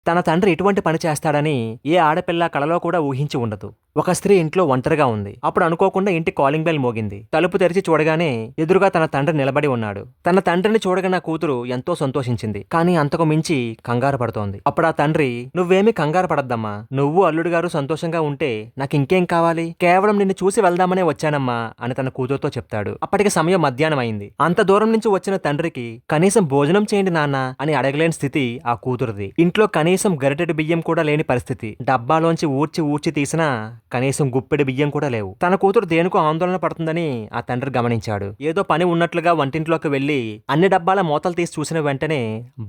తన తండ్రి ఇటువంటి పని చేస్తాడని ఏ ఆడపిల్ల కలలో కూడా ఊహించి ఉండదు. ఒక స్త్రీ ఇంట్లో ఒంటరిగా ఉంది. అప్పుడు అనుకోకుండా ఇంటి కాలింగ్ బెల్ మోగింది. తలుపు తెరిచి చూడగానే ఎదురుగా తన తండ్రి నిలబడి ఉన్నాడు. తన తండ్రిని చూడగానే కూతురు ఎంతో సంతోషించింది. కానీ అంతకు మించి కంగారు పడుతోంది. అప్పుడు ఆ తండ్రి, నువ్వేమీ కంగారు పడద్దమ్మా, నువ్వు అల్లుడు గారు సంతోషంగా ఉంటే నాకు ఇంకేం కావాలి, కేవలం నిన్ను చూసి వెళ్దామనే వచ్చానమ్మా అని తన కూతురుతో చెప్తాడు. అప్పటికి సమయం మధ్యాహ్నం అయింది. అంత దూరం నుంచి వచ్చిన తండ్రికి కనీసం భోజనం చేయండి నాన్న అని అడగలేని స్థితి ఆ కూతురుది. ఇంట్లో కనీసం గరిటెడు బియ్యం కూడా లేని పరిస్థితి. డబ్బాలోంచి ఊడ్చి తీసినా కనీసం గుప్పెడు బియ్యం కూడా లేవు. తన కూతురు దేనికో ఆందోళన పడుతుందని ఆ తండ్రి గమనించాడు. ఏదో పని ఉన్నట్లుగా వంటింట్లోకి వెళ్లి అన్ని డబ్బాల మూతలు తీసి చూసిన వెంటనే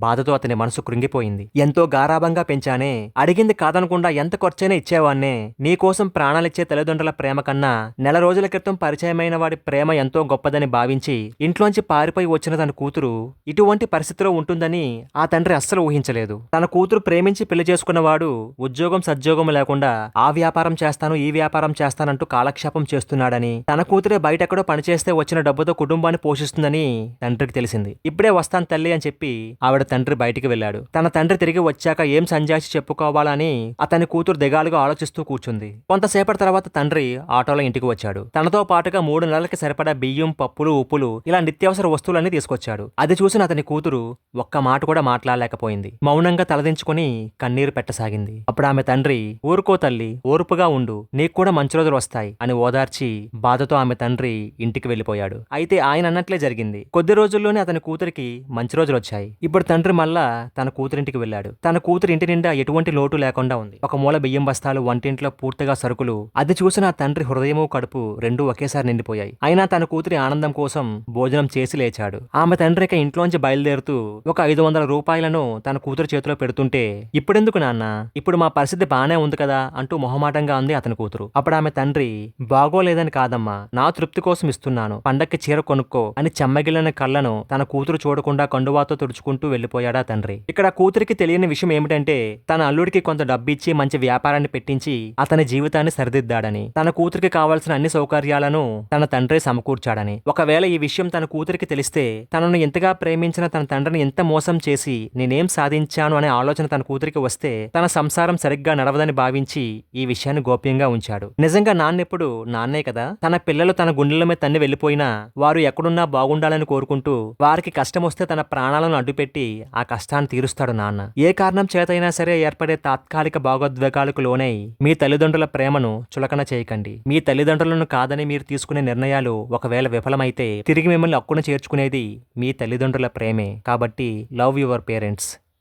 బాధతో అతని మనసు కృంగిపోయింది. ఎంతో గారాబంగా పెంచానే, అడిగింది కాదనకుండా ఎంత ఖర్చైనా ఇచ్చేవాన్నే, నీకోసం ప్రాణాలిచ్చే తల్లిదండ్రుల ప్రేమ కన్నా నెల రోజుల క్రితం పరిచయమైన వాడి ప్రేమ ఎంతో గొప్పదని భావించి ఇంట్లోంచి పారిపోయి వచ్చిన తన కూతురు ఇటువంటి పరిస్థితిలో ఉంటుందని ఆ తండ్రి అస్సలు ఊహించలేదు. తన కూతురు ప్రేమించి పెళ్లి చేసుకున్నవాడు ఉద్యోగం సద్యోగం లేకుండా ఆ వ్యాపారం చేస్తాను ఈ వ్యాపారం చేస్తానంటూ కాలక్షేపం చేస్తున్నాడని, తన కూతురే బయటెక్కడో పనిచేస్తే వచ్చిన డబ్బుతో కుటుంబాన్ని పోషిస్తుందని తండ్రికి తెలిసింది. ఇప్పుడే వస్తాను తల్లి అని చెప్పి ఆవిడ తండ్రి బయటికి వెళ్లాడు. తన తండ్రి తిరిగి వచ్చాక ఏం సంజాయిషి చెప్పుకోవాలని అతని కూతురు దిగాలుగా ఆలోచిస్తూ కూర్చుంది. కొంతసేపటి తర్వాత తండ్రి ఆటోలో ఇంటికి వచ్చాడు. తనతో పాటుగా 3 నెలలకి సరిపడా బియ్యం, పప్పులు, ఉప్పులు ఇలా నిత్యావసర వస్తువులన్నీ తీసుకొచ్చాడు. అది చూసిన అతని కూతురు ఒక్క మాట కూడా మాట్లాడలేకపోయింది. మౌనంగా తలదించుకుని కన్నీరు పెట్టసాగింది. అప్పుడు ఆమె తండ్రి, ఊరుకో తల్లి, ఓర్పుగా ఉండు, నీకు కూడా మంచి రోజులు వస్తాయి అని ఓదార్చి బాధతో ఆమె తండ్రి ఇంటికి వెళ్లిపోయాడు. అయితే ఆయన అన్నట్లే జరిగింది. కొద్ది రోజుల్లోనే అతని కూతురికి మంచి రోజులు వచ్చాయి. ఇప్పుడు తండ్రి మళ్ళా తన కూతురింటికి వెళ్ళాడు. తన కూతురు ఇంటి నిండా ఎటువంటి లోటు లేకుండా ఉంది. ఒక మూల బియ్యం బస్తాలు, వంటింట్లో పూర్తిగా సరుకులు. అది చూసిన తండ్రి హృదయము కడుపు రెండూ ఒకేసారి నిండిపోయాయి. అయినా తన కూతురి ఆనందం కోసం భోజనం చేసి లేచాడు. ఆమె తండ్రికి ఇంట్లోంచి బయలుదేరుతూ ఒక 500 రూపాయలను తన కూతురు చేతిలో పెడుతుంటే, ఇప్పుడెందుకు నాన్న, ఇప్పుడు మా పరిస్థితి బానే ఉంది కదా అంటూ మొహమాటంగా అంది అతని కూతురు. అప్పుడు ఆమె తండ్రి, బాగోలేదని కాదమ్మా, నా తృప్తి కోసం ఇస్తున్నాను, పండక్కి చీర కొనుక్కో అని చెమ్మగిలిన కళ్ళను తన కూతురు చూడకుండా కండువాతో తుడుచుకుంటూ వెళ్లిపోయాడా తండ్రి. ఇక్కడ కూతురికి తెలియని విషయం ఏమిటంటే, తన అల్లుడికి కొంత డబ్బిచ్చి మంచి వ్యాపారాన్ని పెట్టించి అతని జీవితాన్ని సరిదిద్దాడని, తన కూతురికి కావాల్సిన అన్ని సౌకర్యాలను తన తండ్రి సమకూర్చాడని. ఒకవేళ ఈ విషయం తన కూతురికి తెలిస్తే, తనను ఎంతగా ప్రేమించిన తన తండ్రిని ఎంత మోసం చేసి నేనేం సాధించాను అనే ఆలోచన తన కూతురికి వస్తే తన సంసారం సరిగ్గా నడవదని భావించి ఈ విషయాన్ని గోప్యంగా ఉంచాడు. నిజంగా నాన్నెప్పుడు నాన్నే కదా. తన పిల్లలు తన గుండెల మీద తన్ని వెళ్లిపోయినా వారు ఎక్కడున్నా బాగుండాలని కోరుకుంటూ వారికి కష్టం వస్తే తన ప్రాణాలను అడ్డుపెట్టి ఆ కష్టాన్ని తీరుస్తాడు నాన్న. ఏ కారణం చేతైనా సరే ఏర్పడే తాత్కాలిక భాగోద్వేగాలకు లోనై మీ తల్లిదండ్రుల ప్రేమను చులకన చేయకండి. మీ తల్లిదండ్రులను కాదని మీరు తీసుకునే నిర్ణయాలు ఒకవేళ విఫలమైతే తిరిగి మిమ్మల్ని అక్కున చేర్చుకునేది మీ తల్లిదండ్రుల ప్రేమే. కాబట్టి లవ్ యువర్ పేరెంట్స్.